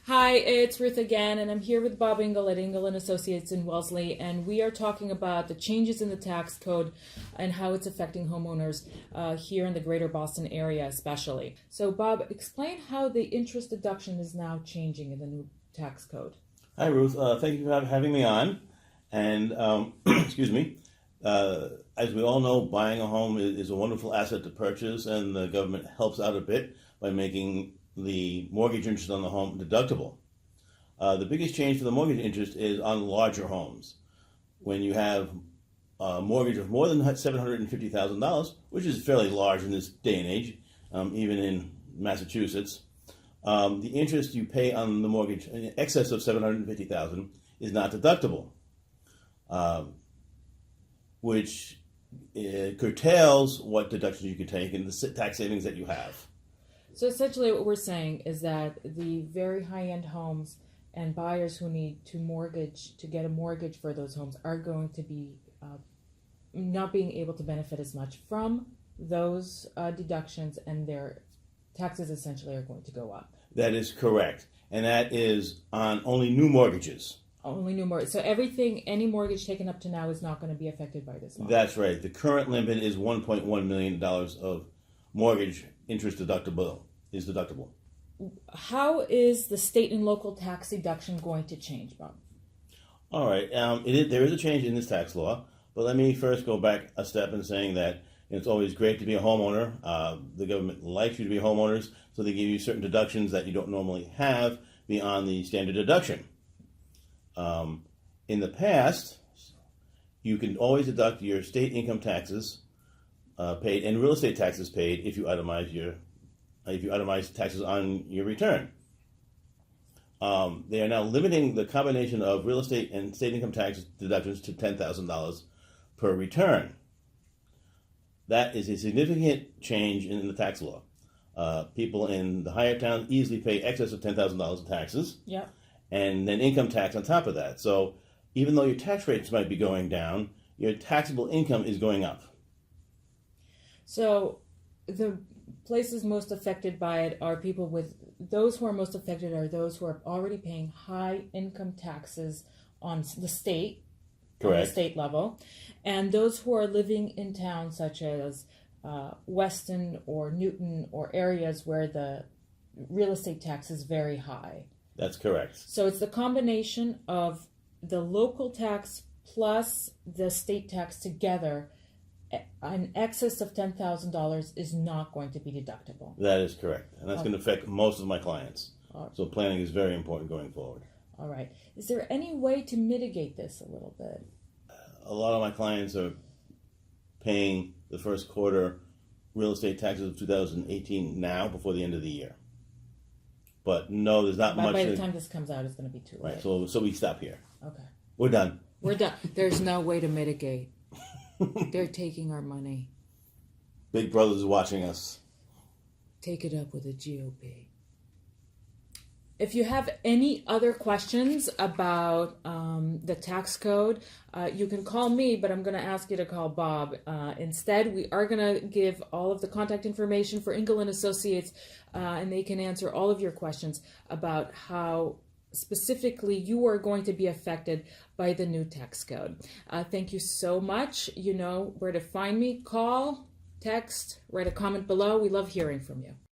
Hi, it's Ruth again, and I'm here with Bob Ingle at Ingle and Associates in Wellesley, and we are talking about the changes in the tax code and how it's affecting homeowners here in the greater Boston area especially. So Bob, explain how the interest deduction is now changing in the new tax code. Hi, Ruth. Thank you for having me on. And excuse me. As we all know, buying a home is a wonderful asset to purchase, and the government helps out a bit by making the mortgage interest on the home deductible. The biggest change for the mortgage interest is on larger homes. When you have a mortgage of more than $750,000, which is fairly large in this day and age, even in Massachusetts, the interest you pay on the mortgage in excess of $750,000 is not deductible, which curtails what deductions you can take and the tax savings that you have. So essentially what we're saying is that the very high-end homes and buyers who need to get a mortgage for those homes are going to be not being able to benefit as much from those deductions, and their taxes essentially are going to go up. That is correct. And that is on only new mortgages. Only new mortgage. So any mortgage taken up to now is not going to be affected by this law. That's right. The current limit is $1.1 million of mortgage interest deductible. How is the state and local tax deduction going to change, Bob? All right. There is a change in this tax law, but let me first go back a step in saying that it's always great to be a homeowner. The government likes you to be homeowners, so they give you certain deductions that you don't normally have beyond the standard deduction. In the past, you can always deduct your state income taxes paid and real estate taxes paid if you itemize taxes on your return. They are now limiting the combination of real estate and state income tax deductions to $10,000 per return. That is a significant change in the tax law. People in the higher towns easily pay excess of $10,000 in taxes. Yeah. And then income tax on top of that. So even though your tax rates might be going down, your taxable income is going up. So the places most affected by it are those who are most affected are those who are already paying high income taxes on the state, Correct. On the state level, and those who are living in towns such as Weston or Newton or areas where the real estate tax is very high. That's correct. So it's the combination of the local tax plus the state tax together. An excess of $10,000 is not going to be deductible. That is correct. And that's going to affect most of my clients. Right. So planning is very important going forward. All right. Is there any way to mitigate this a little bit? A lot of my clients are paying the first quarter real estate taxes of 2018 now before the end of the year. But no, there's not much. By the time this comes out, it's going to be too late. Right. So we stop here. Okay. We're done. We're done. There's no way to mitigate. They're taking our money. Big Brother is watching us. Take it up with the GOP. If you have any other questions about the tax code, you can call me, but I'm going to ask you to call Bob. Instead, we are going to give all of the contact information for Ingle and Associates, and they can answer all of your questions about how specifically you are going to be affected by the new tax code. Thank you so much. You know where to find me. Call, text, write a comment below. We love hearing from you.